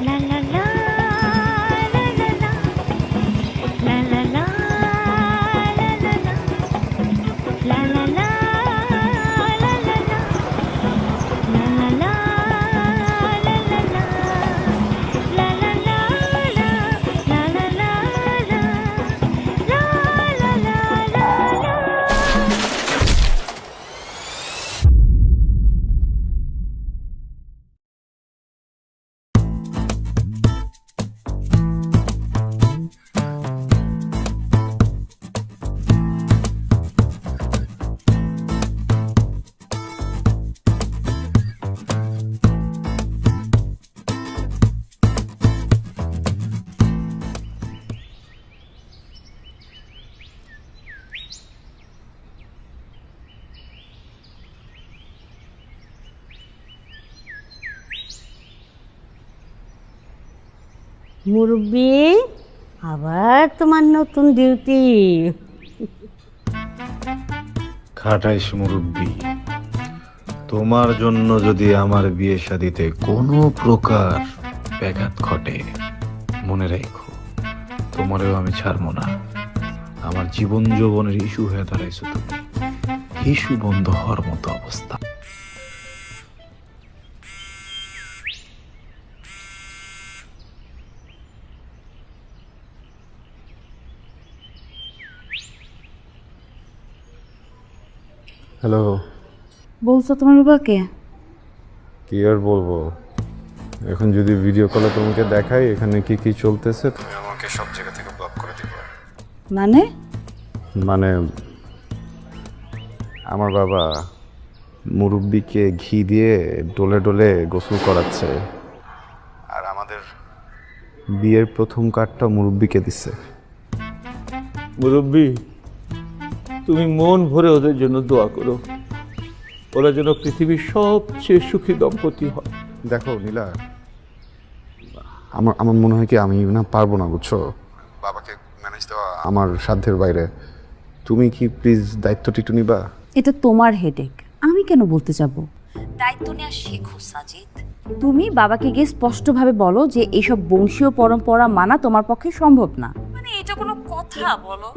লা লা লা লা লা লা লা লা লা লা লা লা মুরব্বি, আবার তোমার নতুন ডিউটি। খাটাইশ মুরব্বি, তোমার জন্য যদি আমার বিয়ে শাদিতে কোনো প্রকার ব্যাঘাত ঘটে, মনে রেখো তোমারেও আমি ছাড়বো না। আমার জীবন যৌবনের ইস্যু হয়ে দাঁড়াইছো তুমি, ইস্যু বন্ধ হওয়ার মতো অবস্থা। হ্যালো। বলছো তোমার বাবাকে? কি আর বলবো, এখন যদি ভিডিও কলে তোমাকে দেখাই এখানে কি কি চলতেছে, তুমি আমাকে সব জায়গা থেকে ব্লক করে দিবে। মানে? মানে আমার বাবা মুরব্বিকে ঘি দিয়ে ডলে ডলে গোসল করাচ্ছে, আর আমাদের বিয়ের প্রথম কার্ডটা মুরব্বিকে দিচ্ছে। মুরব্বী, তুমি মন ভরে ওদের জন্য দোয়া করো, ওরা যেন পৃথিবীর সবচেয়ে সুখী দম্পতি হয়। দেখো নীলা, আমার আমার মনে হয় কি আমি না পারবো না, বুঝছো? বাবাকে ম্যানেজ দেওয়া আমার সাধ্যের বাইরে। তুমি কি প্লিজ দায়িত্বটি একটু নিবা? এটা তোমার হেডেক, আমি কেন বলতে যাব? দায়িত্ব নেওয়া শেখো সাজিদ। তুমি বাবাকে গিয়ে স্পষ্টভাবে বলো যে এইসব বংশীয় পরম্পরা মানা তোমার পক্ষে সম্ভব না। মানে এটা কোনো কথা বলো?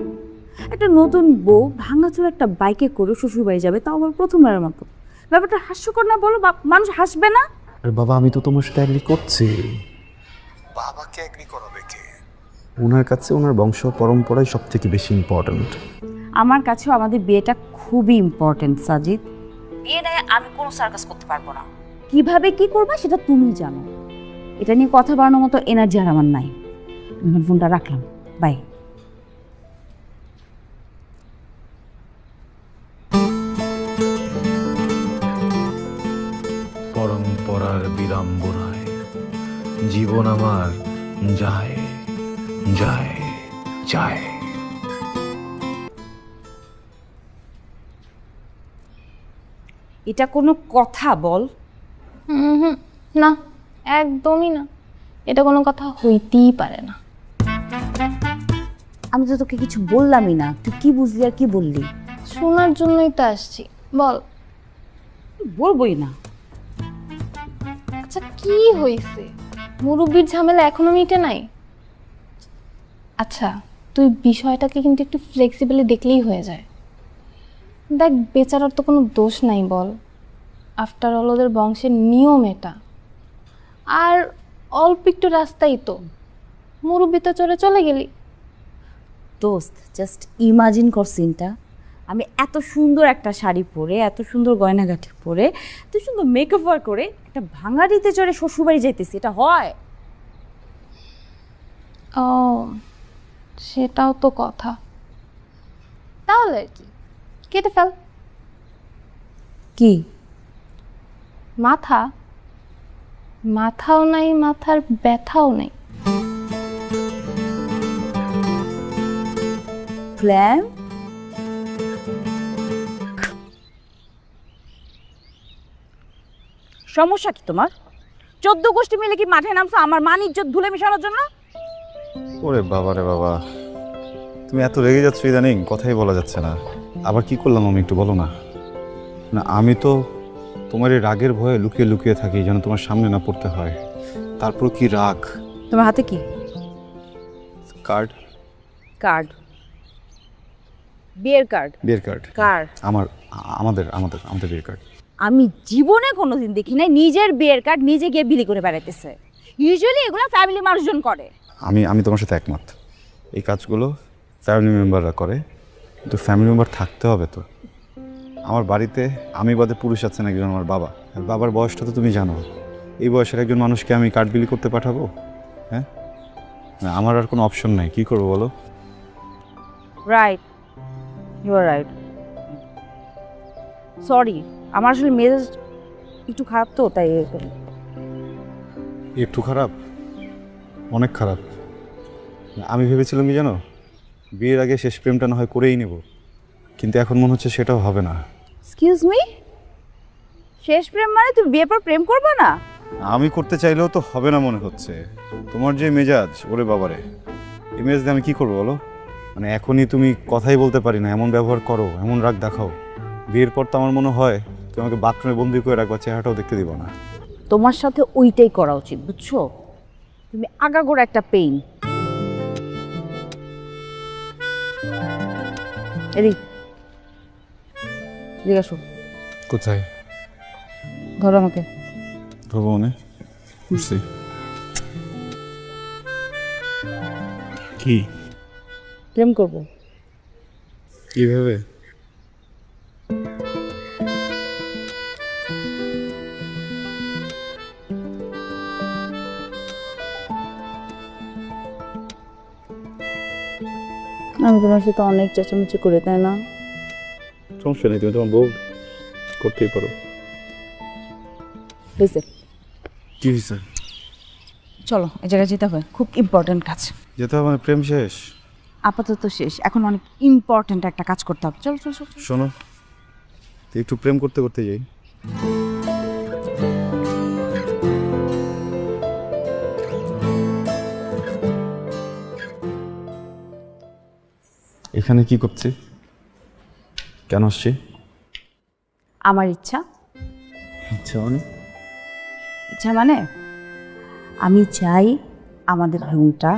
একটা নতুন বউ ভাঙাচোরা একটা বাইকে করে শ্বশুরবাড়ি যাবে, তাও আবার প্রথমবারের মতো। ব্যাপারটা হাস্যকর না বলো? মানুষ হাসবে না? আরে বাবা, আমি তো তোমার সাথে এগ্রি করছি। বাবাকে এগ্রি করাবে কে? ওনার কাছে ওনার বংশ পরম্পরাই সব থেকে বেশি ইম্পর্ট্যান্ট। আমার কাছেও আমাদের বিয়েটা খুবই ইম্পর্ট্যান্ট সাজিদ। বিয়ে নিয়ে আমি কোনো সার্কাস করতে পারবো না। কিভাবে কি করবা সেটা তুমি জানো। এটা নিয়ে কথা বাড়ানোর মতো এনার্জি আর আমার নাই। এখন ফোনটা রাখলাম, বাই। পরম্পরার বিড়ম্বনায় জীবন আমার যায় যায় যায়। এটা কোনো কথা বল? হুম, না, একদমই না। এটা কোনো কথা হইতেই পারে না। আমি তো তোকে কিছু বললামই না, তুই কি বুঝলি আর কি বললি? শোনার জন্যই তো আসছি, বল। বলবোই না। আচ্ছা, কি হয়েছে? মুরব্বির ঝামেলা এখনো মিটে নাই? আচ্ছা, তুই বিষয়টাকে কিন্তু একটু ফ্লেক্সিবলি দেখলেই হয়ে যায়। দেখ, বেচারার তো কোনো দোষ নাই, বল। আফটার অল ওদের বংশের নিয়ম এটা। আর অল্প একটু রাস্তাই তো, মুরব্বি তো চলে গেলি। দোস্ত, জাস্ট ইমাজিন কর সিনটা। আমি এত সুন্দর একটা শাড়ি পরে, এত সুন্দর গয়নাগাটি পরে, এত সুন্দর মেকওভার করে একটা ভাঙাড়িতে চড়ে শ্বশুরবাড়ি যাইতেছি, এটা হয়? ও, সেটাও তো কথা। তাহলে আর কি, কেটে ফেল। কি? মাথা? মাথাও নাই, মাথার ব্যথাও নেই। প্ল্যান? সমস্যা কি তোমার? 14 গোষ্ঠী মিলে কি মাঠে নামছো আমার মান ইজ্জত ধুলে মিশানোর জন্য? ওরে বাবা রে বাবা, তুমি এত রেগে যাচ্ছ ইদানিং, কথাই বলা যাচ্ছে না। আবার কি করলাম আমি, একটু বলো না। না, আমি তো তোমার এই রাগের ভয়ে লুকিয়ে লুকিয়ে থাকি যেন তোমার সামনে না পড়তে হয়। তারপর কি রাগ। তোমার হাতে কি? কার্ড। কার্ড? বিয়ের কার্ড? বিয়ের কার্ড। কার? আমাদের বিয়ের কার্ড। আমি জীবনে কোনোদিন দেখি নাই নিজের বিয়ের কার্ড নিজে গিয়ে বিলি করে বেড়াইতেছে। ইউজুয়ালি এগুলো ফ্যামিলি মানুষজন করে। আমি তোমার সাথে একমত, এই কাজগুলো ফ্যামিলি মেম্বাররা করে, কিন্তু ফ্যামিলি মেম্বার থাকতে হবে তো। আমার বাড়িতে আমি বাদে পুরুষ আছেন একজন, আমার বাবা। আর বাবার বয়সটা তো তুমি জানো, এই বয়সের একজন মানুষকে আমি কার্ড বিলি করতে পাঠাবো? হ্যাঁ, না, আমার আর কোনো অপশন নাই, কী করবো বলো? Right, you are right. Sorry, আমার আসলে মেজাজ একটু খারাপ তো, তাই একটু খারাপ? অনেক খারাপ। আমি ভেবেছিলাম কি জানো, বিয়ের আগে শেষ প্রেমটা না হয় করেই নেব, কিন্তু এখন মনে হচ্ছে সেটাও হবে না। এক্সকিউজ মি, শেষ প্রেম মানে তুমি বিয়ের পর প্রেম করবে না? আমি করতে চাইলেও তো হবে না মনে হচ্ছে। তোমার যে মেজাজ, ওরে বাবারে, এই মেজাজ দিয়ে আমি কী করবো বলো? মানে এখনই তুমি কথাই বলতে পারি না, এমন ব্যবহার করো, এমন রাগ দেখাও। বিয়ের পর তো আমার মনে হয় তুমি আমাকে বাথরুমে বন্দি করে রাখবা, চেহারাটাও দেখতে দিব না। তোমার সাথে ওইটাই করা উচিত, বুঝছো? তুমি আগাগোড়া একটা পেইন। এদিক আসো। কোথায়? ধরো আমাকে। ধরবো মানে? বুঝছি। কি প্রেম করবো? কিভাবে? আমি তোমার সাথে অনেক চেঁচামেচি করে, তাই না? সমস্যা নেই, তুমি তোমার বউ, করতেই পারো। কি হয়েছে? চলো, এই জায়গায় যেতে হবে, খুব ইম্পর্টেন্ট কাজ। যেতে হবে মানে প্রেম শেষ? আপাতত শেষ, এখন অনেক ইম্পর্টেন্ট একটা কাজ করতে হবে। চলো চলো চলো। শোনো, একটু প্রেম করতে করতে যাই। এখানে কি করছি? কেন আসছি? আমার ইচ্ছা। ইচ্ছা মানে? ইচ্ছা মানে আমি চাই আমাদের রুমটা,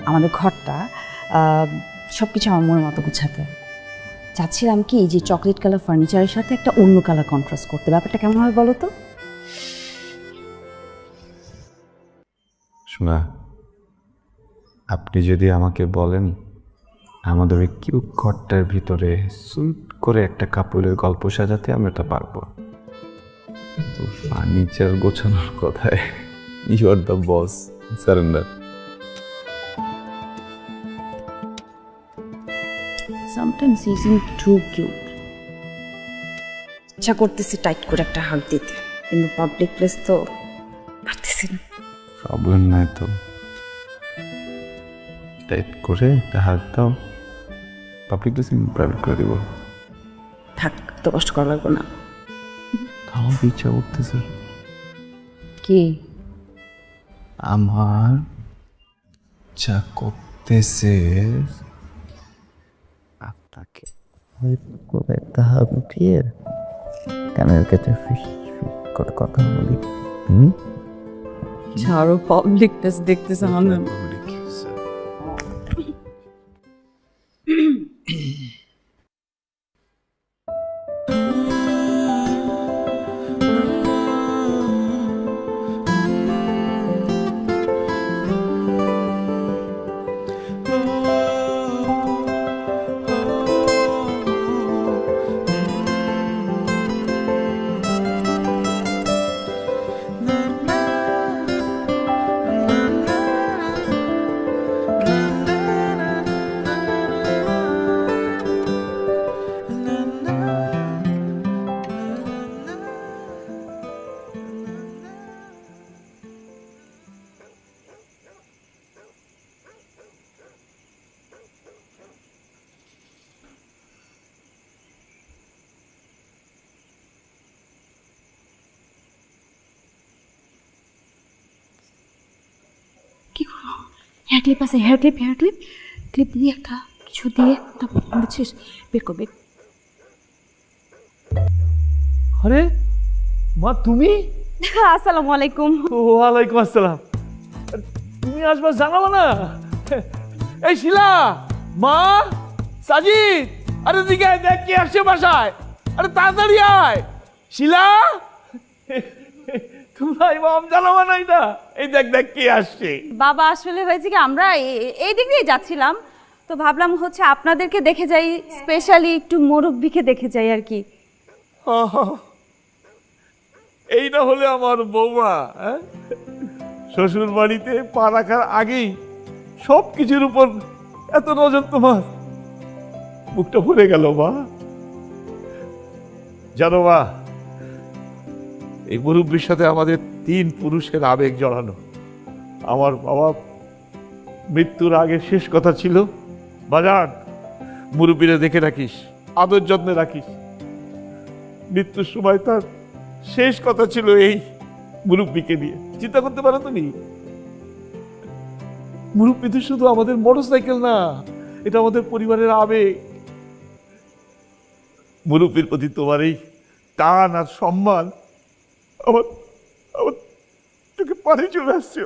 আমাদের ঘরটা সব কিছু আমার মনের মতো গুছাতে। চাচ্ছিলাম কি যে চকলেট কালার ফার্নিচারের সাথে একটা অন্য কালার কন্ট্রাস্ট করতে। ব্যাপারটা কেমন হবে বলো তো? শোনা, আপনি যদি আমাকে বলেন আমাদের ওই কিউট ঘরটার ভিতরে সুইট করে একটা কাপড়ের গল্প সাজাতে, আমি ওটা পারবো। তো ফার্নিচার গোছানোর কথায় you are the boss, surrender. Sometimes he seem too cute. ইচ্ছা করতেছি টাইট করে একটা হাগ দিতে, কিন্তু পাবলিক প্লেস তো পারতেছি না। প্রবলেম নাই তো, টাইট করে একটা হাত দাও, পাবলিক প্লেসে প্রাইভেট করে দিব। থাক, তো কষ্ট করা লাগবে না। তাও ইচ্ছা করতেছে। কি? আমার ইচ্ছা করতেছে আপনাকে একটা হাত উঠিয়ে কানের কাছে ফিস ফিস করে কথা বলি। ছাড়ো, পাবলিক প্লেস দেখতেছে আমাদের। হেয়ার ক্লিপ আছে, হেয়ার ক্লিপ দিয়ে একটা কিছু দিয়ে, বুঝছিস? বের করবে। আরে মা, তুমি? আসসালামু আলাইকুম। ওয়ালাইকুম আসসালাম। তুমি আসবা জানাবো না? এই শিলা, মা, সাজিদ, আরে দিকে দেখ কে আসছে বাসায়, আরে তাড়াতাড়ি আয়। শিলা, তোমরা ইমাম জানাবো না এটা? এই দেখ দেখ কে আসছে। বাবা আসলে হয়েছে কি, আমরা এই দিক দিয়ে যাচ্ছিলাম, তো ভাবলাম হচ্ছে আপনাদেরকে দেখে যাই, স্পেশালি একটু মুরব্বিকে দেখে যাই আর কি। এইটা হলে আমার বৌমা, হ্যাঁ? শ্বশুর বাড়িতে পা রাখার আগেই সব কিছুর উপর এত নজর তোমার। মুখটা ভরে গেল মা। জানো মা, এই মুরব্বীর সাথে আমাদের 3 পুরুষের আবেগ জড়ানো। আমার বাবা মৃত্যুর আগে শেষ কথা ছিল, বাজার মুরব্বীরা দেখে রাখিস, আদর যত্নে রাখিস। মৃত্যুর সময় তার শেষ কথা ছিল এই মুরব্বীকে নিয়ে। চিন্তা করতে পারো তুমি? মুরব্বী তো শুধু আমাদের মোটরসাইকেল না, এটা আমাদের পরিবারের আবেগ। মুরব্বীর প্রতি তোমার এই টান আর সম্মান আমার আমার চোখে পানি চলে আসছে।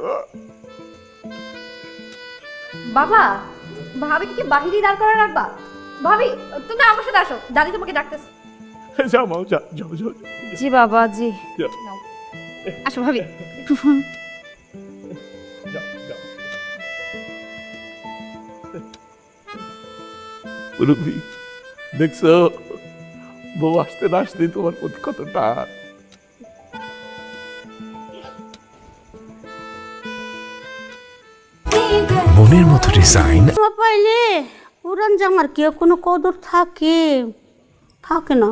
বাবা, ভাবি কি বাহিরে দাঁড় করে রাখবা? ভাবি, তুমি আমার সাথে আসো, দাদি তোমাকে ডাকতেছে। যাও মা, যাও যাও যাও। জি বাবা, জি। যাও, আসো ভাবি। যাও, যাও। মুরব্বী, দেখছো বউ আসতে না আসতে তোমার প্রতি কত টান। মনের মতো ডিজাইন পাইলে পুরান জামার কেউ কোনো কদর থাকে থাকে না।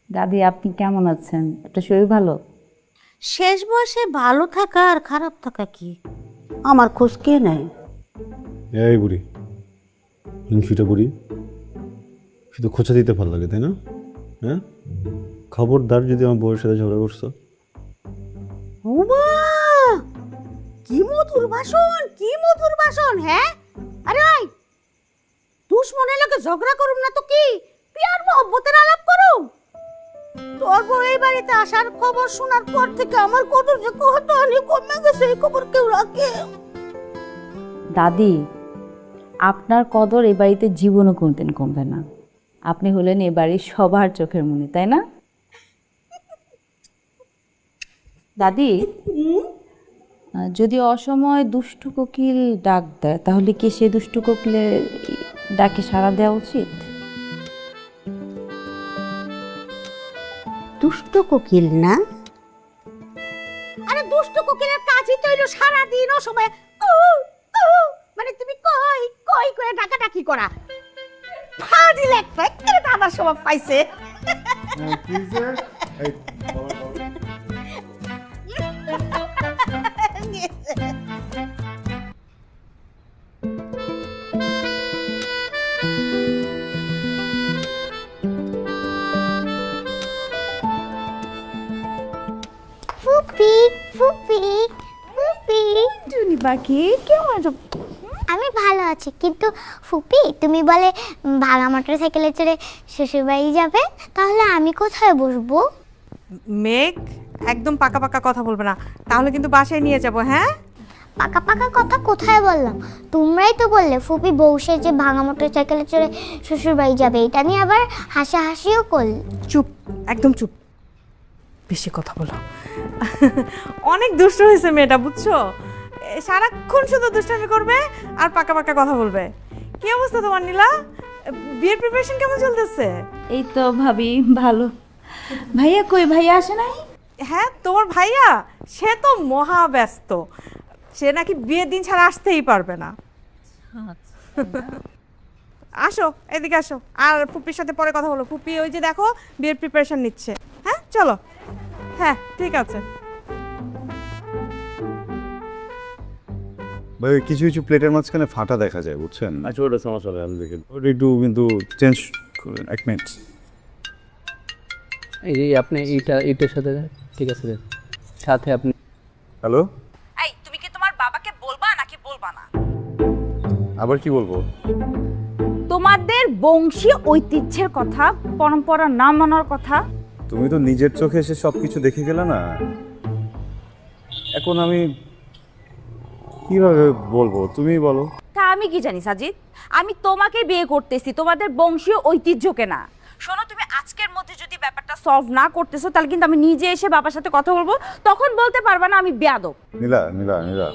দাদি, আপনি কেমন আছেন? একটা শরীর ভালো? শেষ বয়সে ভালো থাকা আর খারাপ থাকা কি আমার খোঁজ কে নেয়? এই বুড়ি, হিংসুটা বুড়ি, শুধু খোঁচা দিতে ভালো লাগে, তাই না? হ্যাঁ, খবরদার যদি আমার বউয়ের সাথে ঝগড়া করছো। ওমা, কি মধুর ভাষণ, কি মধুর ভাষণ! হ্যাঁ, আরে ভাই, দুশ্মনের লোকে ঝগড়া করুম না তো কি পিয়ার মহব্বতের আলাপ করুম? তোর বউ এই বাড়িতে আসার খবর শোনার পর থেকে আমার কত যে কত আনি কমে গেছে, এই খবর কেউ রাখে? দাদি, আপনার কদর এ বাড়িতে জীবনও কোনদিন কমবে না। আপনি হলেন এ বাড়ির সবার চোখের মণি, তাই না দাদি? যদি অসময় দুষ্টু কোকিল ডাক দেয়, তাহলে কি সে দুষ্টু কোকিলের ডাকে সাড়া দেওয়া উচিত? দুষ্ট কোকিল না? আরে দুষ্ট কোকিলের কাজই তো হইলো সারাদিন ও সময় মানে তুমি কই কই করে ডাকাডাকি করা। ফাজিল একটা একেবারে দাদার স্বভাব পাইছে। ফুপি ফুপি ফুপি টুনি পাখি, কেমন আছো? আমি ভালো আছি, কিন্তু ফুপি তুমি বলে ভাঙা মোটরসাইকেলে চড়ে শ্বশুরবাড়ি যাবে, তাহলে আমি কোথায় বসবো? মেঘ, একদম পাকা পাকা কথা বলবে না, তাহলে কিন্তু বাসায় নিয়ে যাব। হ্যাঁ, পাকা পাকা কথা কোথায় বললাম? তোমরাই তো বললে ফুপি বউ সেজে ভাঙা মোটরসাইকেলে চড়ে শ্বশুরবাড়ি যাবে, এটা নিয়ে আবার হাসাহাসিও করলে। চুপ, একদম চুপ, বেশি কথা বলো। অনেক দুষ্ট হয়েছে মেয়েটা, বুঝছো? সারাক্ষণ শুধু দুষ্টামি করবে আর পাকা পাকা কথা বলবে। কি অবস্থা তোমার নীলা? বিয়ের প্রিপারেশন কেমন চলতেছে? এই তো ভাবি, ভালো। ভাইয়া কই? ভাইয়া আসে নাই? হ্যাঁ, তোমার ভাইয়া সে তো মহা ব্যস্ত, সে নাকি বিয়ের দিন ছাড়া আসতেই পারবে না। আসো, এদিকে আসো, আর ফুপির সাথে পরে কথা বলো। ফুপি ওই যে দেখো বিয়ের প্রিপারেশন নিচ্ছে। হ্যাঁ চলো। হ্যাঁ ঠিক আছে। ভাই, কিছু কিছু প্লেটের মাঝখানে ফাটা দেখা যায়, বুঝছেন? আচ্ছা, ওটা সমস্যা হবে, আমি দেখে ওটা একটু কিন্তু চেঞ্জ করেন, 1 মিনিট। এই যে আপনি এইটার সাথে ঠিক আছে, সাথে আপনি। হ্যালো, এই, তুমি কি তোমার বাবাকে বলবা নাকি বলবা না? আবার কি বলবো? তোমাদের বংশীয় ঐতিহ্যের কথা, পরম্পরা না মানার কথা। তুমি তো নিজের চোখে এসে সব কিছু দেখে গেলে না। এখন আমি কিভাবে বলবো, তুমিই বলো। তা আমি কি জানি সাজিদ, আমি তোমাকে বিয়ে করতেছি, তোমাদের বংশীয় ঐতিহ্যকে না। শোনো, তুমি আজকের মধ্যে যদি ব্যাপারটা সলভ না করতেছো তাহলে কিন্তু আমি নিজে এসে বাবার সাথে কথা বলবো, তখন বলতে পারবা না আমি বেয়াদব। নীলা নীলা নীলা,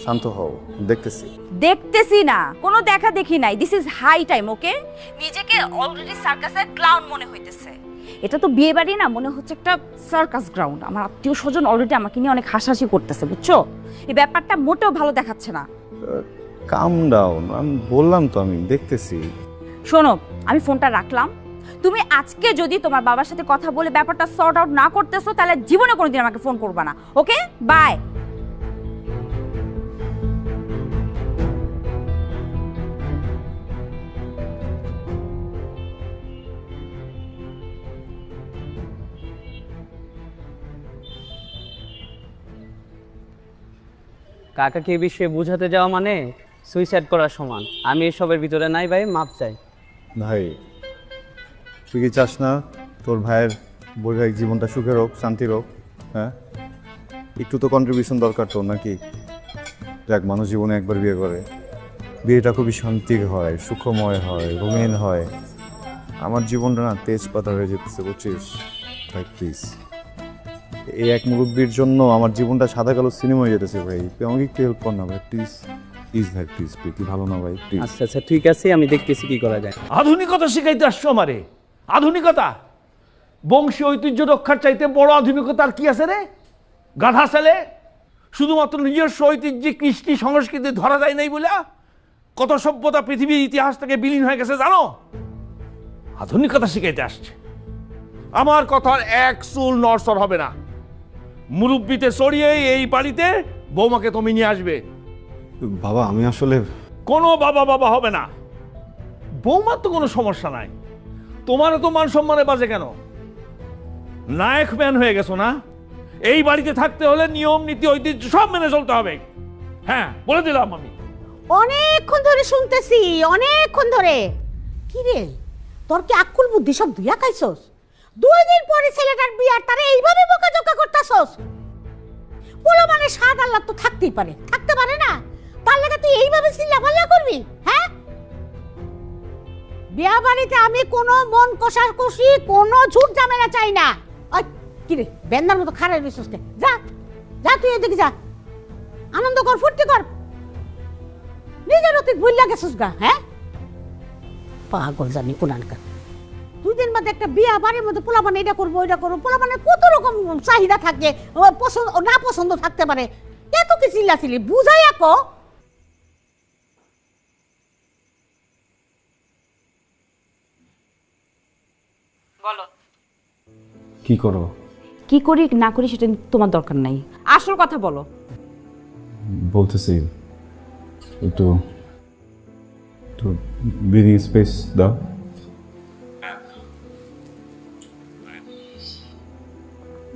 শান্ত হও, দেখতেছি। দেখতেছি না, কোনো দেখা দেখি নাই। দিস ইজ হাই টাইম, ওকে? নিজেকে অলরেডি সার্কাসের ক্লাউন মনে হইতেছে। এটা তো বিয়ে বাড়ি না, মনে হচ্ছে একটা সার্কাস গ্রাউন্ড। আমার আত্মীয় স্বজন অলরেডি আমাকে নিয়ে অনেক হাসাহাসি করতেছে, বুঝছো? এই ব্যাপারটা মোটেও ভালো দেখাচ্ছে না। কাম ডাউন, আমি বললাম তো আমি দেখতেছি। শোনো, আমি ফোনটা রাখলাম। তুমি আজকে যদি তোমার বাবার সাথে কথা বলে ব্যাপারটা সর্ট আউট না করতেছো তাহলে জীবনে কোনোদিন আমাকে ফোন করবা না, ওকে? বাই। কাকাকে এই বিষয়ে বোঝাতে যাওয়া মানে সুইসাইড করার সমান। আমি এসবের ভিতরে নাই ভাই, মাপ চাই। ভাই তুই কি চাস না তোর ভাইয়ের বৈবাহিক জীবনটা সুখের হোক, শান্তির হোক? হ্যাঁ, একটু তো কন্ট্রিবিউশন দরকার তোর, নাকি? দেখ, মানুষ জীবনে একবার বিয়ে করে, বিয়েটা খুবই শান্তির হয়, সুখময় হয়, রঙিন হয়। আমার জীবনটা না তেজপাতা হয়ে যেতেছে, বুঝছিস? ভাই প্লিজ, এই এক মুরব্বীর জন্য আমার জীবনটা সাদা কালো সিনেমা হয়ে যেতেছে। ভাই তুই আমাকে একটু হেল্প কর না ভাই, প্লিজ প্লিজ ভাই, প্লিজ। তুই ভালো না ভাই, প্লিজ। আচ্ছা আচ্ছা ঠিক আছে, আমি দেখতেছি কি করা যায়। আধুনিকতা শিখাইতে আসছো আমারে? আধুনিকতা? বংশীয় ঐতিহ্য রক্ষার চাইতে বড় আধুনিকতা আর কি আছে রে? গাধা ছেলে, শুধুমাত্র নিজস্ব ঐতিহ্যে কৃষ্টি সংস্কৃতি ধরা যায় নাই বলে কত সভ্যতা পৃথিবীর ইতিহাস থেকে বিলীন হয়ে গেছে জানো? আধুনিকতা শিখাইতে আসছে। আমার কথার এক চুল নড়চড় হবে না। মুরব্বিতে চড়িয়ে এই বাড়িতে বৌমাকে তুমি নিয়ে আসবে। বাবা আমি আসলে কোনো বাবা বাবা হবে না। বৌমার তো কোনো সমস্যা নাই, তোমারও তো মান সম্মানে বাজে কেন? নায়ক ম্যান হয়ে গেছো না? এই বাড়িতে থাকতে হলে নিয়ম নীতি ঐতিহ্য সব মেনে চলতে হবে। হ্যাঁ, বলে দিলাম আমি। অনেকক্ষণ ধরে শুনতেছি, অনেকক্ষণ ধরে। কি রে, তোর কি আক্কুল বুদ্ধি সব ধুইয়া খাইছস? 2 দিন পরে ছেলেটার বিয়ার তারে এইভাবে বোকাজোকা করতাছস? বলো মানে স্বাদ আল্লাহ তো থাকতেই পারে, থাকতে পারে না? তার লাগা তুই এইভাবে চিল্লাপাল্লা করবি? হ্যাঁ, বিয়া বাড়িতে আমি কোনো মন কষাকষি, কোনো ঝুট ঝামেলা চাই না। ওই কি রে, বেন্দার মতো খারাপ রইছস কে? যা যা, তুই এদিকে যা, আনন্দ কর, ফুর্তি কর। নিজের অতীত ভুল লাগেছিস গা? হ্যাঁ, পাগল জানি কোনানকার। 2 দিন বাদে একটা বিয়া বাড়ির মধ্যে পোলাপান এটা করবো ওইটা করবো, পোলাপানের কত রকম চাহিদা থাকে, পছন্দ না পছন্দ থাকতে পারে। এত কি চিল্লাচিল্লি, বুঝাই আকো। বলো কি করো? কি করি না করি সেটা তোমার দরকার নাই, আসল কথা বলো। বলতেছি একটু একটু ব্রিদিং স্পেস দাও।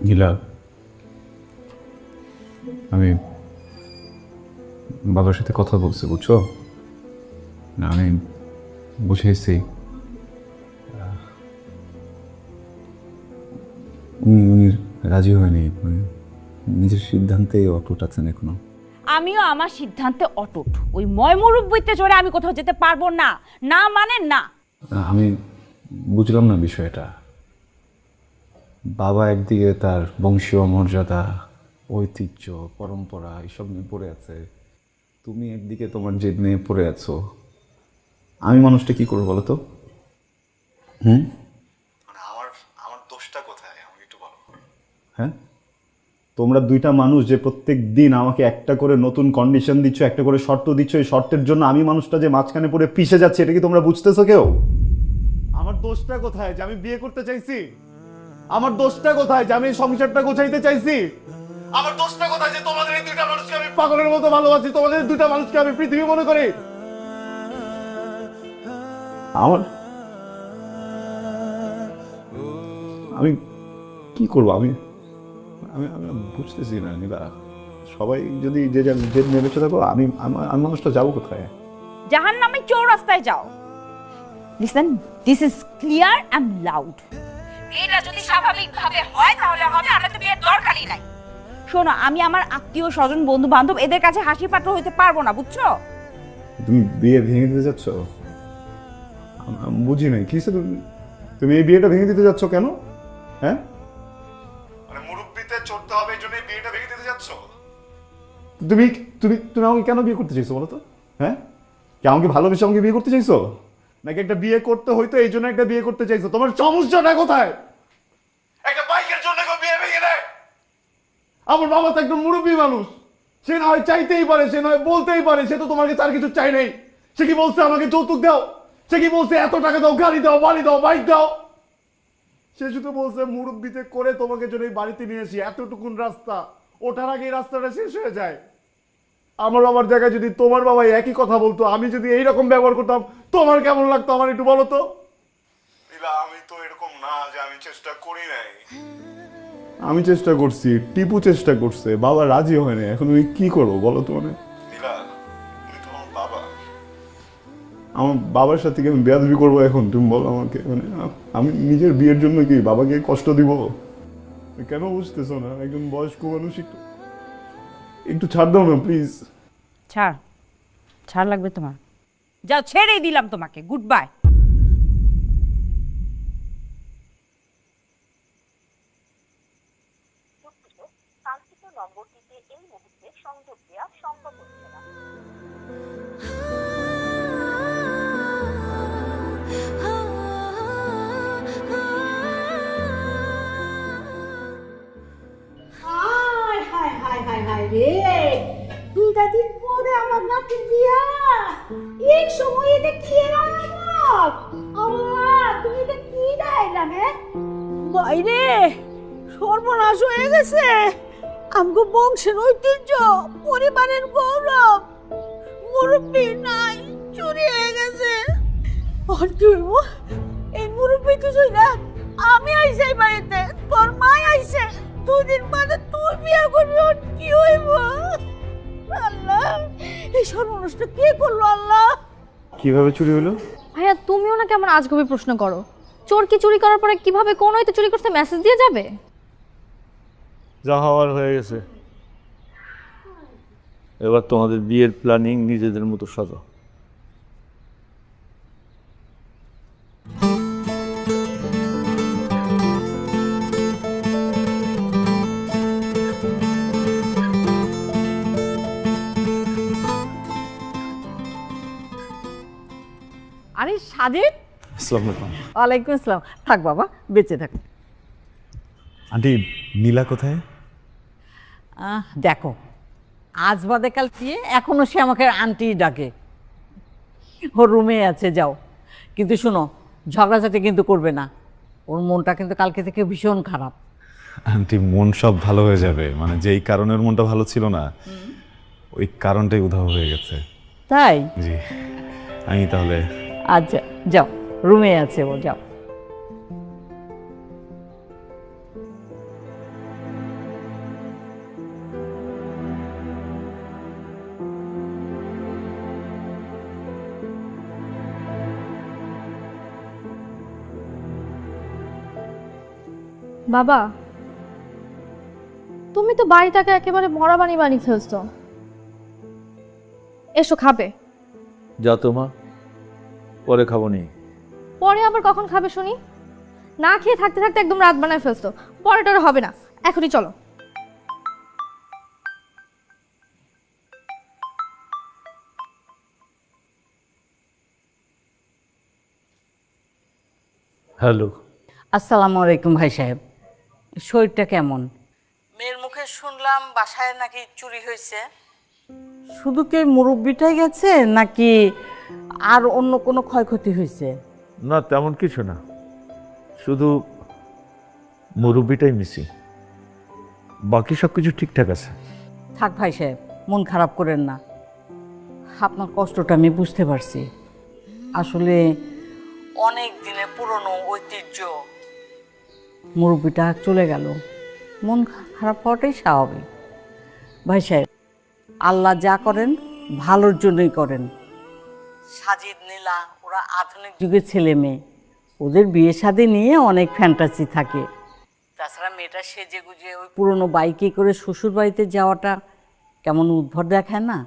নীলা, আমি বাবার সাথে কথা বলছি, বুঝছো? না আমি বুঝেছি, উনি রাজি হয়নি, নিজের সিদ্ধান্তে অটুট আছেন এখনো। আমিও আমার সিদ্ধান্তে অটুট। ওই ময়মুরব্বইতে চড়ে আমি কোথাও যেতে পারবো না, না মানে না। আমি বুঝলাম না বিষয়টা। বাবা একদিকে তার বংশীয় মর্যাদা, ঐতিহ্য, পরম্পরা এসব নিয়ে পড়ে আছে, তুমি একদিকে তোমার জেদ নিয়ে পড়ে আছো। আমি মানুষটা কি করবো বলো তো? আমার দোষটা কোথায় আমাকে একটু বলো। হ্যাঁ, তোমরা 2টা মানুষ যে প্রত্যেক দিন আমাকে একটা করে নতুন কন্ডিশন দিচ্ছ, একটা করে শর্ত দিচ্ছ, এই শর্তের জন্য আমি মানুষটা যে মাঝখানে পড়ে পিষে যাচ্ছে, এটা কি তোমরা বুঝতেছো কেউ? আমার দোষটা কোথায় যে আমি বিয়ে করতে চাইছি? আমার দোষটা কোথায় যে আমি সংসারটা গোছাইতে চাইছি? আমার দোষটা কোথায় যে তোমাদের এই 2টা মানুষকে আমি পাগলের মতো ভালোবাসি, তোমাদের 2টা মানুষকে আমি পৃথিবী মনে করি? আমি কি করবো? আমি আমি বুঝতেছি না নীলা। সবাই যদি যে নেমেছে থাকো, আমি মানুষটা যাবো কোথায়? জাহান্নামে চৌরাস্তায় যাও। Listen, this is clear and loud. এটা যদি স্বাভাবিকভাবে হয় তাহলে হবে, আমরা তো বিয়ের দরকারই নাই। শোনো, আমি আমার আত্মীয় স্বজন বন্ধু বান্ধব এদের কাছে হাসি পাত্র হইতে পারবো না, বুঝছো? তুমি বিয়ে ভেঙে দিতে যাচ্ছ? বুঝি নাই কি তুমি এই বিয়েটা ভেঙে দিতে যাচ্ছ কেন? হ্যাঁ, মানে মুরব্বিতে চড়তে হবে এই জন্য এই বিয়েটা ভেঙে দিতে যাচ্ছ? তুমি তুমি তুমি আমাকে কেন বিয়ে করতে চাইছো বলো তো? হ্যাঁ, কি আমাকে ভালোবেসে আমাকে বিয়ে করতে চাইছো, নাকি একটা বিয়ে করতে হইতো এই জন্য একটা বিয়ে করতে চাইছো? তোমার সমস্যাটা কোথায়? একটা বাইকের জন্য কেউ বিয়ে ভেঙে দেয়? আমার বাবা তো একদম মুরব্বী মানুষ, সে না হয় চাইতেই পারে, সে নয় বলতেই পারে, সে তো তোমার কাছে আর কিছু চাই নাই। সে কি বলছে আমাকে যৌতুক দাও? সে কি বলছে এত টাকা দাও, গাড়ি দাও, বাড়ি দাও, বাইক দাও? সে শুধু বলছে মুরব্বিতে করে তোমাকে জন্য এই বাড়িতে নিয়ে আসি, এতটুকুন রাস্তা, ওঠার আগে এই রাস্তাটা শেষ হয়ে যায়। আমার বাবার জায়গায় যদি তোমার বাবা একই কথা বলতো, আমি যদি এইরকম ব্যবহার করতাম, তোমার কেমন লাগতো আমার একটু বলো তো? আমি তো এরকম না যে আমি চেষ্টা করি নাই। আমি চেষ্টা করছি, টিপু চেষ্টা করছে, বাবা রাজি হয় না। এখন তুমি কি করবো বলো তো? মানে আমার বাবার সাথে কি আমি বেয়াদবি করবো এখন? তুমি বলো আমাকে, মানে আমি নিজের বিয়ের জন্য কি বাবাকে কষ্ট দিব? কেন বুঝতেছো না? একজন বয়স্ক মানুষ, একটু ছাড় দাও না প্লিজ। ছাড়, ছাড় লাগবে তোমার? যাও, ছেড়েই দিলাম তোমাকে, গুড বাই। নম্বরটিতে এই মুহূর্তে সংযোগ দেওয়া সম্ভব হচ্ছে না। হায় হায় হায় হায় হায় রে, 2 দিন পরে আমার নাতির বিয়া, এই সময় এটা কি আলামত? আল্লাহ, তুমি এটা কি দাইলা? হ্যাঁ বাইরে সর্বনাশ হয়ে গেছে। আমগো বংশের ঐতিহ্য, পরিবারের গৌরব, মুরব্বী নাই, চুরি হয়ে গেছে। আর কি হইব? এই মুরব্বী কিছুই না, আমি আইছি এই বাড়িতে, তোর মা আইছে, 2 দিন বাদে তুই বিয়ে করবি, ওর কি হইব? আল্লাহ, এই সর্বনাশটা কে করলো? আল্লাহ, কিভাবে চুরি হলো? ভাইয়া তুমিও না কেমন আজগবি প্রশ্ন করো। চোর কি চুরি করার পরে কিভাবে কোন হয়তো চুরি করতে মেসেজ দিয়ে যাবে? যা হওয়ার হয়ে গেছে, এবার তোমাদের বিয়ের প্ল্যানিং নিজেদের মতো সাজো। আরে সাজিদ, আসসালামু আলাইকুম। ওয়ালাইকুম আসসালাম। থাক বাবা, বেঁচে থাক। আন্টি, নীলা কোথায়? দেখো, আজ বাদে কাল দিয়ে এখনো সে আমাকে আন্টি ডাকে। ওর রুমে আছে, যাও। কিন্তু শোনো, ঝগড়াঝাটি কিন্তু করবে না। ওর মনটা কিন্তু কালকে থেকে ভীষণ খারাপ। আন্টি, মন সব ভালো হয়ে যাবে, মানে যেই কারণের মনটা ভালো ছিল না, ওই কারণটাই উধাও হয়ে গেছে। তাই? জি, আমি তাহলে আচ্ছা, যাও, রুমে আছে ও, যাও। বাবা, তুমি তো বাড়িটাকে একেবারে মরা বানিয়ে ফেলছো। এসো, খাবে? যা তোমা, পরে খাবো নি। পরে আবার কখন খাবে শুনি? না খেয়ে থাকতে থাকতে একদম রাত বানায় ফেলছো। পরেটার হবে না, এখনই চলো। হ্যালো। আসসালামু আলাইকুম ভাই সাহেব। শরীরটা কেমন? মেয়ের মুখে শুনলাম বাসায় নাকি চুরি হয়েছে। শুধু কি মুরব্বিটাই গেছে নাকি আর অন্য কোনো ক্ষয়ক্ষতি হয়েছে? না, তেমন কিছু না, শুধু মুরব্বিটাই মিসিং, বাকি সব কিছু ঠিকঠাক আছে। থাক ভাই সাহেব, মন খারাপ করেন না। আপনার কষ্টটা আমি বুঝতে পারছি। আসলে অনেক দিনের পুরনো ঐতিহ্য, মুরব্বিটা চলে গেল, মন খারাপ হওয়াটাই স্বাভাবিক। ভাই সাহেব, আল্লাহ যা করেন ভালোর জন্যই করেন। সাজিদ, নীলা ওরা আধুনিক যুগের ছেলে মেয়ে, ওদের বিয়ে শাদী নিয়ে অনেক ফ্যান্টাসি থাকে, তাছাড়া মেয়েটা সেজে গুজে ওই পুরনো বাইকে করে শ্বশুর বাড়িতে যাওয়াটা কেমন উদ্ভট দেখায় না?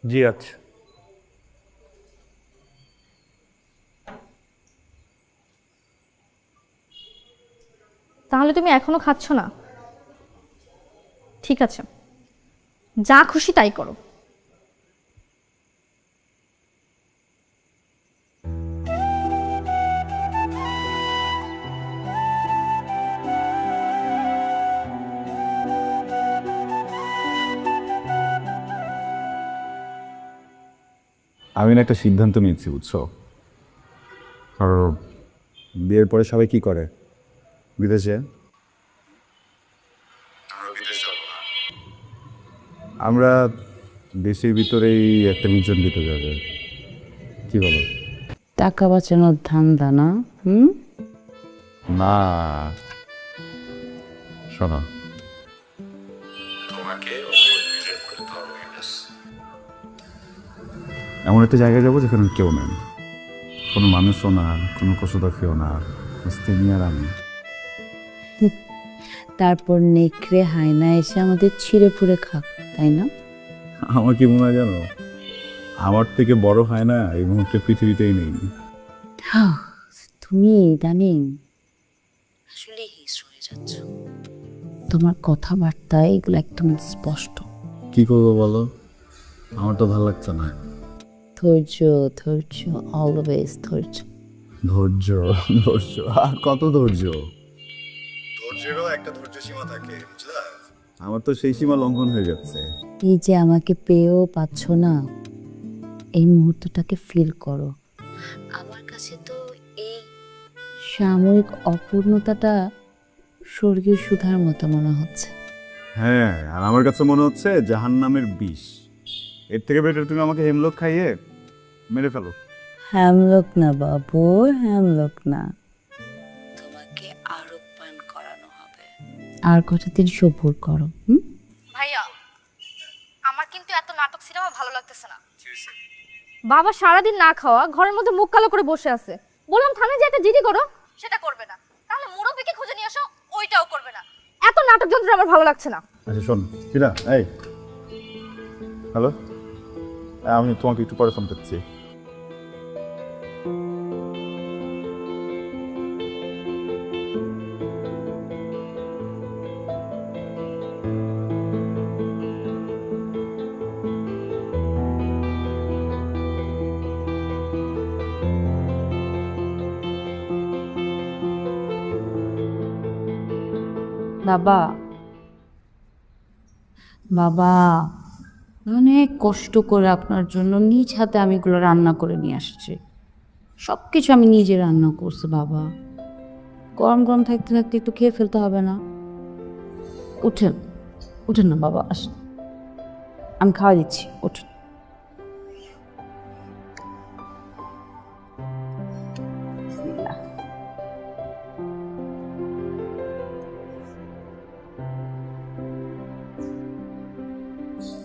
জি আচ্ছা। তাহলে তুমি এখনো খাচ্ছ না? ঠিক আছে, যা খুশি তাই করো। আমি না একটা সিদ্ধান্ত নিয়েছি, বুঝছো? আর বিয়ের পরে সবাই কি করে? বিদেশে। আমরা দেশের ভিতরেই একটা মিশন দিতে যাবে, কি বলো? টাকা বাঁচানোর ধান্দা না? না, শোনো, তোমাকে এমন একটা জায়গায় যাবো যেখানে কেউ নেই, কোনো মানুষও না, কোনো পশুপাখিও না, তুমি আর আমি। তারপর নেকড়ে হায়না এসে আমাদের ছিঁড়ে ফুঁড়ে খাক, তাই না? আমার কি মনে হয় জানো, আমার থেকে বড় হয় না এই মুহূর্তে পৃথিবীতেই নেই। তুমি ইদানিং আসলে হিংস্র হয়ে যাচ্ছ, তোমার কথাবার্তা এগুলো একদম স্পষ্ট। কি করবো বলো, আমার তো ভালো লাগছে না। ধৈর্য ধৈর্য, অলওয়েজ ধৈর্য। ধৈর্য ধৈর্য, আর কত ধৈর্য? ধৈর্যেরও একটা ধৈর্য সীমা থাকে, বুঝলা? আমার তো সেই সীমা লঙ্ঘন হয়ে যাচ্ছে। এই যে আমাকে পেয়েও পাচ্ছ না, এই মুহূর্তটাকে ফিল করো। আমার কাছে তো এই সাময়িক অপূর্ণতাটা স্বর্গীয় সুধার মতো মনে হচ্ছে। হ্যাঁ, আর আমার কাছে মনে হচ্ছে জাহান্নামের বিষ। এর থেকে বেটার তুমি আমাকে হেমলক খাইয়ে মেরে ফেলো। হ্যামলক না বাবু, হ্যামলক না, তোমাকে আরো পান করানো হবে। আর কটা দিন সবুর করো। ভাইয়া, আমার কিন্তু এত নাটক সিনেমা ভালো লাগতেছে না। বাবা সারাদিন না খাওয়া ঘরের মধ্যে মুখ কালো করে বসে আছে। বললাম থানায় যে একটা জিডি করো, সেটা করবে না। তাহলে মুরব্বিকে খুঁজে নিয়ে আসো, ওইটাও করবে না। এত নাটক যন্ত্র আমার ভালো লাগছে না। আচ্ছা শোন, কিরা, এই হ্যালো, আমি তোমাকে একটু পরে ফোন করছি। বাবা, বাবা অনেক কষ্ট করে আপনার জন্য নিজ হাতে আমি এগুলো রান্না করে নিয়ে আসছি। সব কিছু আমি নিজে রান্না করছি বাবা। গরম গরম থাকতে থাকতে একটু খেয়ে ফেলতে হবে না? উঠেন, উঠেন না বাবা, আসেন, আমি খাওয়া দিচ্ছি, উঠেন।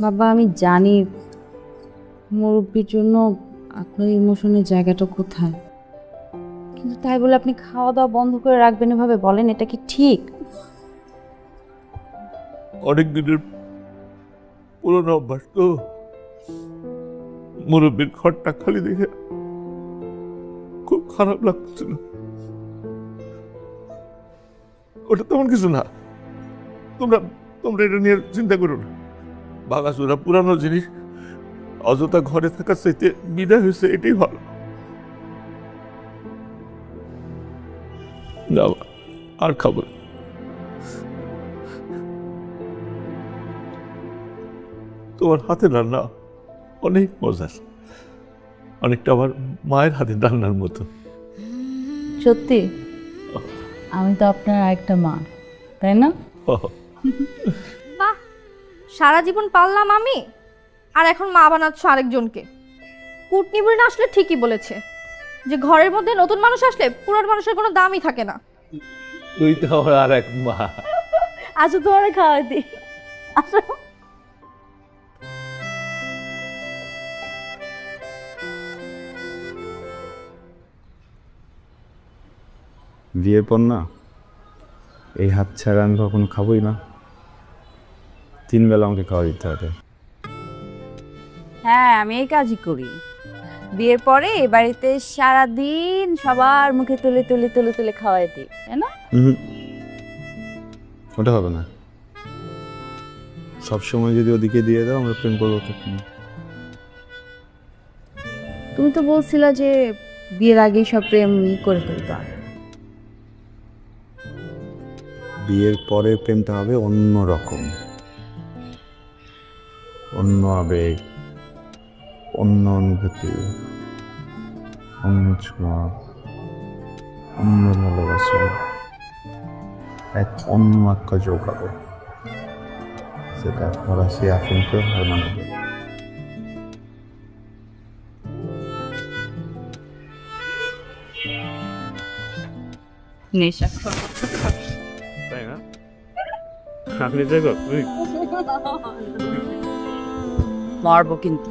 বাবা আমি জানি মুরব্বির জন্য আপনার ইমোশনের জায়গাটা কোথায়, কিন্তু তাই বলে আপনি খাওয়া দাওয়া বন্ধ করে রাখবেন এভাবে, বলেন এটা কি ঠিক? অনেক দিনের পুরনো অভ্যাস তো, মুরব্বীর ঘরটা খালি দেখে খুব খারাপ লাগছিল। ওটা তেমন কিছু না, তোমরা তোমরা এটা নিয়ে চিন্তা করো না। ভাঙাচোরা পুরানো জিনিস অযথা ঘরে থাকার চাইতে বিদায় হয়েছে, এটাই ভালো। যাও, আর খাবো না। তোমার হাতে রান্না অনেক মজার, অনেকটা আমার মায়ের হাতে রান্নার মতো। সত্যি? আমি তো আপনার আরেকটা মা, তাই না? বাহ, সারা জীবন পারলাম আমি, আর এখন মা বানাচ্ছ আরেকজনকে। কুটনিবুড়ি না আসলে ঠিকই বলেছে যে ঘরের মধ্যে নতুন মানুষ আসলে পুরান মানুষের কোনো দামই থাকে না। তুই তো আমার আর এক মা। আসো তোমার খাওয়াই দিই, আসো। বিয়ের পর না এই হাত ছাড়া আমি কখনো খাবোই না। 3 বেলা আমাকে খাওয়া দিতে হবে। হ্যাঁ, আমি এই কাজই করি। বিয়ের পরে এ বাড়িতে সারাদিন সবার মুখে তুলে তুলে তুলে তুলে খাওয়াই দিই, তাই না? ওটা হবে না। সবসময় যদি ওদিকে দিয়ে দাও আমরা প্রেম করবো তখন। তুমি তো বলছিলা যে বিয়ের আগেই সব প্রেম করে ফেলতো। বিয়ের পরে প্রেমটা হবে অন্য রকম, অন্য আবেগ, অন্য অনুভূতি, অন্য ছোঁয়া, অন্য ভালোবাসা, এক অন্য আক্কা যোগাবে, সেটা ফরাসি আফিমকেও হার মানাবে। নেশা তাই না? আপনি দেখো মারবো কিন্তু।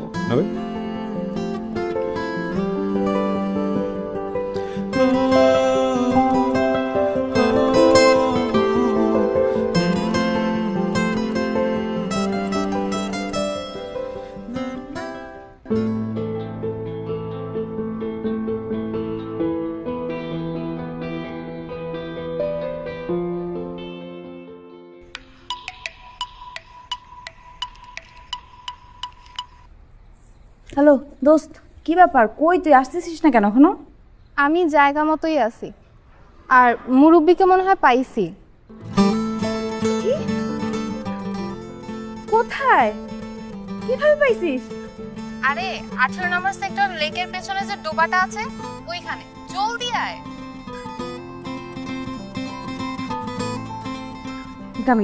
হ্যালো দোস্ত, কি ব্যাপার? কই তুই আসতেছিস না কেন এখনো? আমি জায়গা মতোই আছি, আর মুরব্বিকে মনে হয় পাইছি। কোথায়? কিভাবে পাইছিস? আরে 18 নম্বর সেক্টর লেকের পেছনে যে ডোবাটা আছে ওইখানে। জলদি আয়। আমি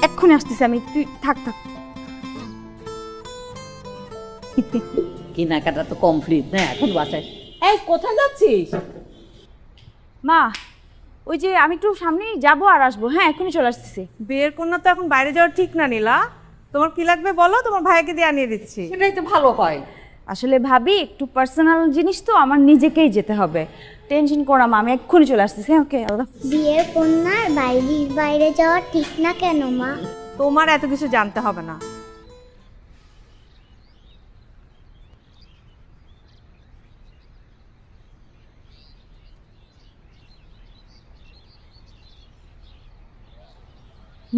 এক্ষুনি আসতেছি। আমি, তুই থাক থাক। কেনাকাটা তো কমপ্লিট না, এখন বাসায়। এই কোথায় যাচ্ছিস? মা, ওই যে আমি একটু সামনেই যাবো আর আসবো। হ্যাঁ, এক্ষুনি চলে আসতেছি। বিয়ের কন্যা তো এখন বাইরে যাওয়ার ঠিক না নীলা। তোমার কি লাগবে বলো, তোমার ভাইকে দিয়ে আনিয়ে দিচ্ছি। সেটাই তো ভালো হয়। আসলে ভাবি একটু পার্সোনাল জিনিস তো, আমার নিজেকেই যেতে হবে। টেনশন করা মা, আমি এক্ষুনি চলে আসতেছি। হ্যাঁ, ওকে। বিয়ের কন্যার বাইরে যাওয়া ঠিক না কেন মা? তোমার এত কিছু জানতে হবে না।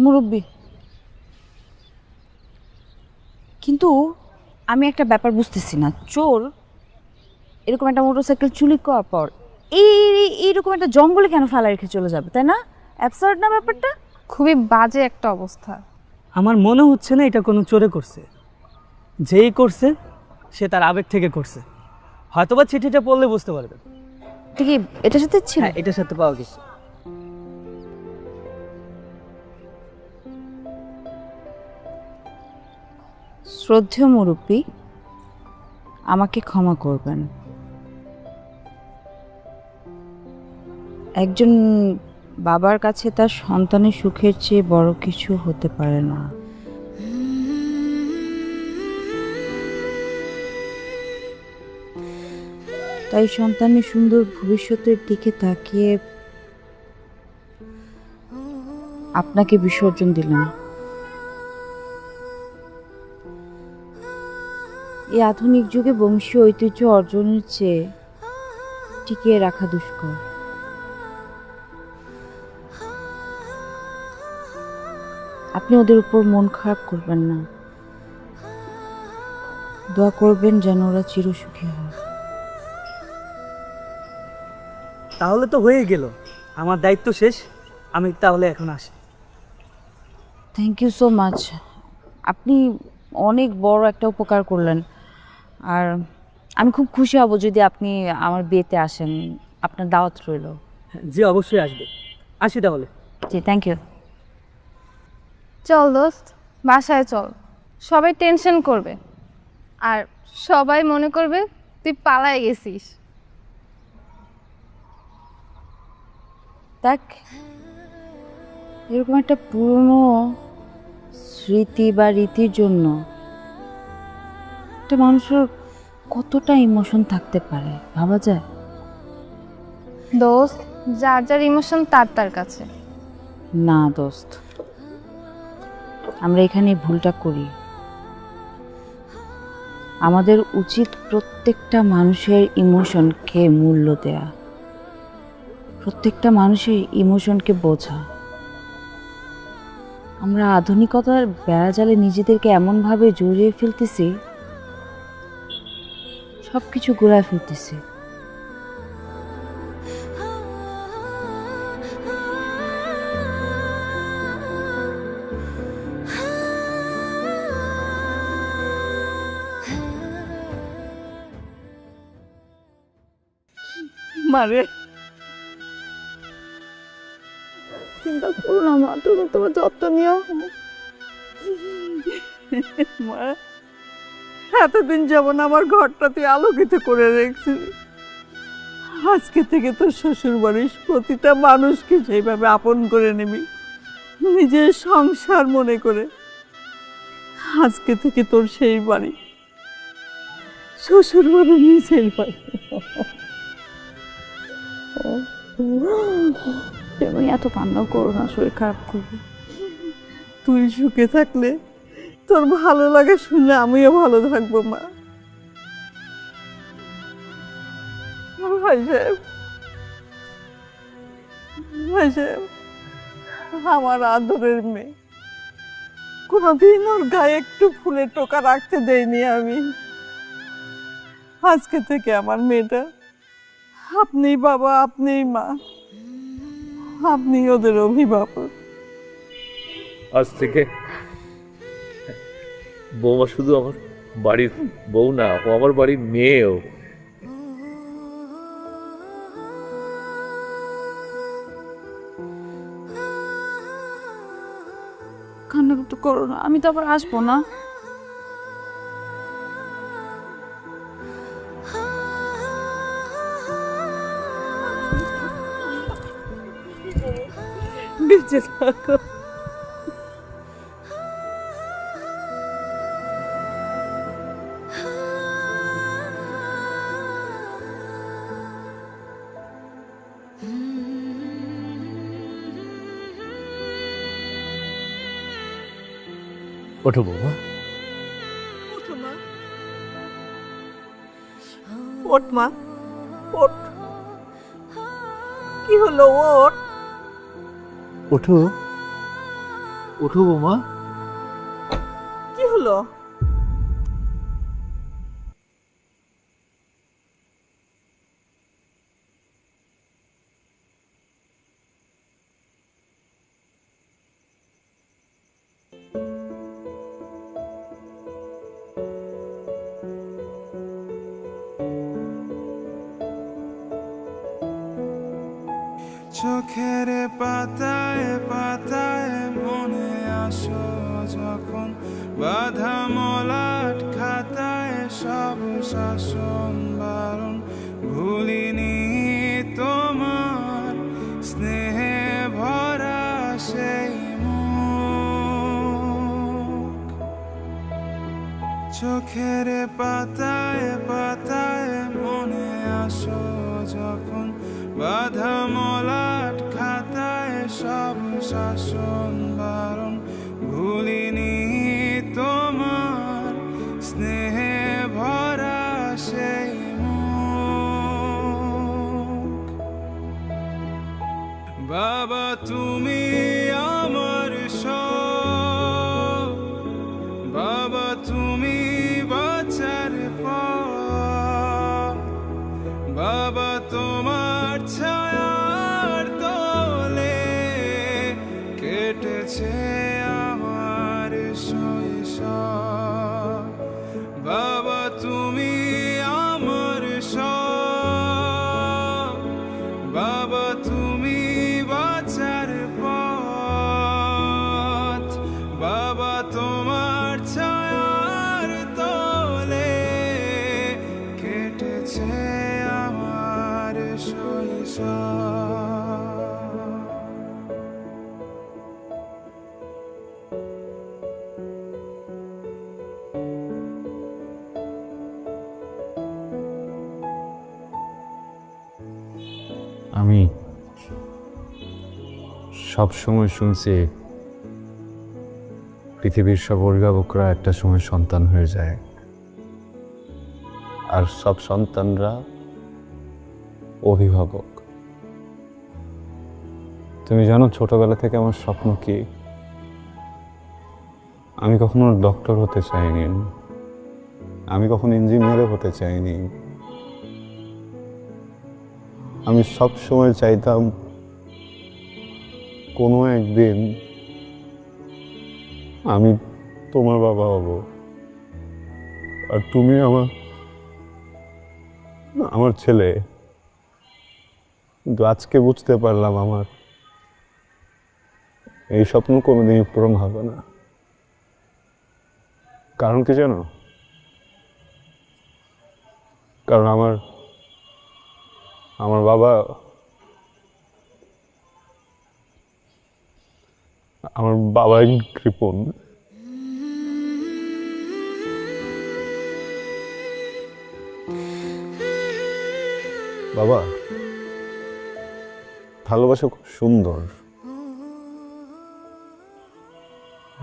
মুরব্বি, কিন্তু আমি একটা ব্যাপার বুঝতেছি না। চোর এরকম একটা মোটরসাইকেল চুরি করার পর এইরকম একটা জঙ্গলে কেন ফেলা রেখে চলে যাবে, তাই না? অ্যাবসার্ড না ব্যাপারটা? খুবই বাজে একটা অবস্থা। আমার মনে হচ্ছে না এটা কোনো চোরে করছে। যেই করছে সে তার আবেগ থেকে করছে। হয়তোবা চিঠিটা পড়লে বুঝতে পারবে। ঠিক, এটার সাথে ছিল। হ্যাঁ, এটার সাথে পাওয়া গেছে। শ্রদ্ধেয় মুরব্বি, আমাকে ক্ষমা করবেন। একজন বাবার কাছে তার সন্তানের সুখের চেয়ে বড় কিছু হতে পারে না। তাই সন্তানের সুন্দর ভবিষ্যতের দিকে তাকিয়ে আপনাকে বিসর্জন দিলাম। এই আধুনিক যুগে বংশীয় ঐতিহ্য অর্জনের চেয়ে টিকিয়ে রাখা দুষ্কর। আপনি ওদের উপর মন খারাপ করবেন না। দোয়া করবেন যেন ওরা চিরসুখী হয়। তাহলে তো হয়ে গেল, আমার দায়িত্ব শেষ। আমি তাহলে এখন আসি। Thank you so much. আপনি অনেক বড় একটা উপকার করলেন, আর আমি খুব খুশি হব যদি আপনি আমার বিয়েতে আসেন। আপনার দাওয়াত রইল। জি, অবশ্যই আসবে। আসি তাহলে। জি, থ্যাংক ইউ। চল দোস্ত, বাসায় চল। সবাই টেনশন করবে, আর সবাই মনে করবে তুই পালায় গেছিস। দেখ, এরকম একটা পুরনো স্মৃতি বা রীতির জন্য একটা মানুষের কতটা ইমোশন থাকতে পারে ভাবা যায়? দোস্ত, যার যার ইমোশন তার তার কাছে। না দোস্ত, আমরা এখানে ভুলটা করি। আমাদের উচিত প্রত্যেকটা মানুষের ইমোশনকে মূল্য দেয়া, প্রত্যেকটা মানুষের ইমোশনকে বোঝা। আমরা আধুনিকতার বেড়াজালে নিজেদেরকে এমনভাবে জড়িয়ে ফেলতেছি, সব কিছু ঘুরায় ফেলতেছি। মারে চিন্তা করো না মা, তুমি তোমার যত্ন নিও। মা, এতদিন যেমন আমার ঘরটা তুই আলোকিত করে রেখেছিলি, আজকে থেকে তোর শ্বশুর বাড়ির প্রতিটা মানুষকে সেইভাবে আপন করে নিবি, নিজের সংসার মনে করে। আজকে থেকে তোর সেই বাড়ি শ্বশুর বাড়ি, নিজের বাড়ি। তুমি এত কান্নাও করো না, শরীর খারাপ করবে। তুই সুখে থাকলে তোর ভালো লাগে শুনলে আমিও ভালো থাকবো মা। ভাই সাহেব, ভাই সাহেব, আমার আদরের মেয়ে, কোনোদিন ওর গায়ে একটু ফুলের টোকা রাখতে দেয়নি আমি। আজকে থেকে আমার মেয়েটা আপনি বাবা, আপনি মা, আপনি ওদের অভিভাবক। আজ থেকে বৌমা শুধু আমার বাড়ির বউ না, ও আমার বাড়ির মেয়েও। কান্না তো করো না, আমি তো আবার আসবো না। বেঁচে থাকো। ওঠো বৌমা। ওঠো মা, ওঠ মা, ওঠ। কি হলো? ওঠ। ওঠো, ওঠো বৌমা। কি হলো? চোখের পাতায় পাতায় মনে আসো যখন, বাধা মলাট খাতায় সব শাসন বারণ। ভুলিনি তোমার স্নেহে ভরা সেই মুখ। চোখের পাতায় পাতায় মনে আসো যখন, বাধা মলাট খাতায় সব শাসন বারণ। ভুলিনি তোমার স্নেহে ভরা সেই মুখ। বাবা তুমি আমার সব, বাবা তুমি বাঁচার পথ। বাবা তোমার ছায়ার তলে কেটেছে আমার শৈশব। বাবা তুমি আমার সব, বাবা তুমি বাঁচার পথ। বাবা তোমার ছায়ার তলে কেটেছে আমার শৈশব। আমি সব সময় শুনছি পৃথিবীর সব অভিভাবকরা একটা সময় সন্তান হয়ে যায়, আর সব সন্তানরা অভিভাবক। তুমি জানো ছোটবেলা থেকে আমার স্বপ্ন কি? আমি কখনো ডক্টর হতে চাইনি, আমি কখনো ইঞ্জিনিয়ারও হতে চাইনি। আমি সব সময় চাইতাম কোনো একদিন আমি তোমার বাবা হব, আর তুমি আমার ছেলে। কিন্তু আজকে বুঝতে পারলাম আমার এই স্বপ্ন কোনোদিনই পূরণ হবে না। কারণ কি জানো? কারণ আমার বাবা কৃপণ। বাবা, ভালোবাসা খুব সুন্দর।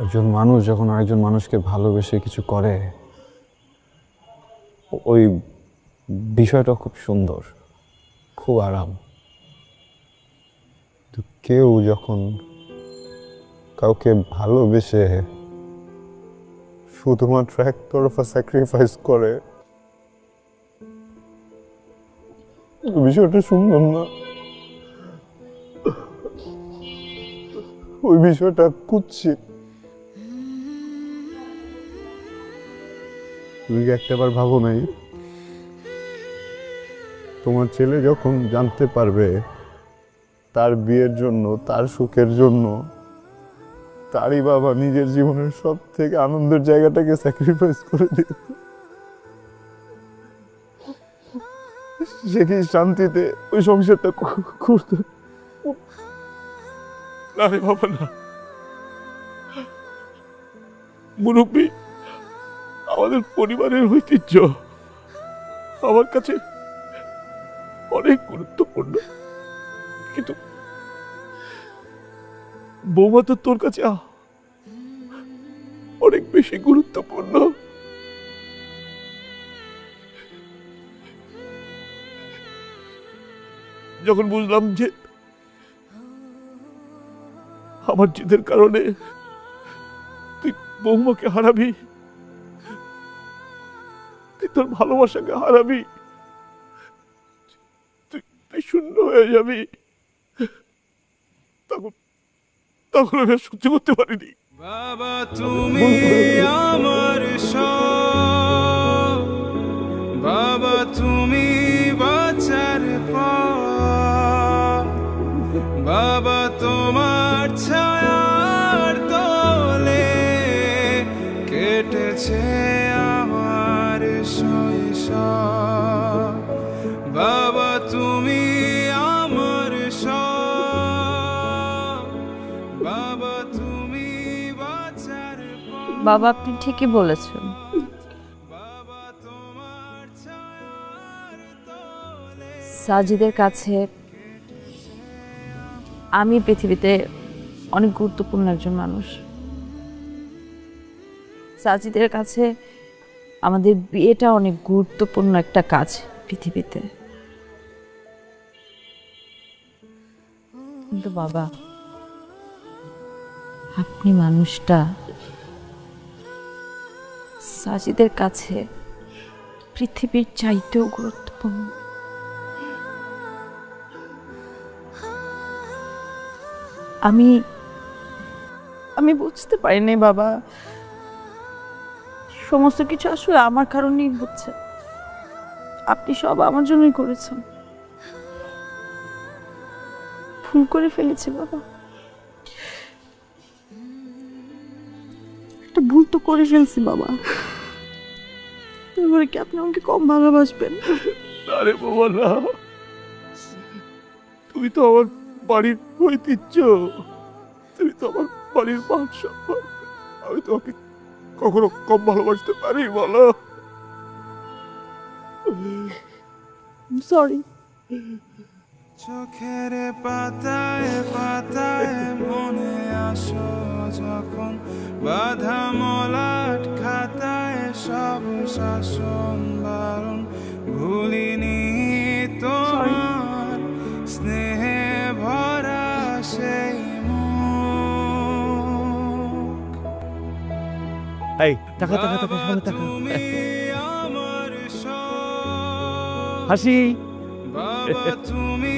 একজন মানুষ যখন আরেকজন মানুষকে ভালোবেসে কিছু করে, ওই বিষয়টা খুব সুন্দর, খুব আরাম। তো কেউ যখন কাউকে ভালোবেসে শুধুমাত্র একতরফা স্যাক্রিফাইস করে, বিষয়টা সুন্দর না। ওই বিষয়টা কুৎসিত। তুমি কি একটাবার ভাবো নাই, তোমার ছেলে যখন জানতে পারবে তার বিয়ের জন্য, তার সুখের জন্য তারই বাবা নিজের জীবনের সব থেকে আনন্দের জায়গাটাকে স্যাক্রিফাইস করে দিয়ে সে কি শান্তিতে ওই সংসারটা করতে? না রে বাবা, না। মুরব্বী, আমাদের পরিবারের ঐতিহ্য আমার কাছে অনেক গুরুত্বপূর্ণ, কিন্তু বৌমা তো তোর কাছে অনেক বেশি গুরুত্বপূর্ণ। যখন বুঝলাম যে আমার জেদের কারণে তুই বৌমাকে হারাবি, তুই তোর ভালোবাসাকে হারাবি, তুই শূন্য হয়ে যাবি, তখন আমি আর সহ্য করতে পারিনি। বাবা তুমি আমার সব, বাবা তুমি বাঁচার পথ, বাবা তোমার ছায়ার তলে কেটেছে আমার শৈশব। বাবা তুমি আমার সব, বাবা তুমি বাঁচার পথ। বাবা, আপনি ঠিকই বলেছেন। সাজিদের কাছে আমি পৃথিবীতে অনেক গুরুত্বপূর্ণ একজন মানুষ। সাজিদের কাছে আমাদের বিয়েটা অনেক গুরুত্বপূর্ণ একটা কাজ পৃথিবীতে। কিন্তু বাবা, আপনি মানুষটা সাজিদের কাছে পৃথিবীর চাইতেও গুরুত্বপূর্ণ। আমি বুঝতে পারিনি বাবা, সমস্ত কিছু আসলে আমার কারণেই হচ্ছে। আপনি সব আমার জন্যই করেছেন। ভুল করে ফেলেছি বাবা, একটা ভুল তো করে ফেলছি বাবা। তারপরে কি আপনি আমাকে কম ভালোবাসবেন? না রে বাবা, না। তুমি তো আমার বাড়ির ঐতিহ্য, তুমি তো আমার বাড়ির মান সম্মান। আমি তোমাকে কখনো কম ভালোবাসতে পারি বলো? সরি চোখের পাতায় পাতায় মনে আসো যখন বাধা মলাট খাতায় সব শাসন বারণ ভুলিনি তোমার স্নেহে ভরা সেই মুখ। এই টাকা টাকা টাকা সামনে টাকা তুমি আমার সব, হাসি বাবা তুমি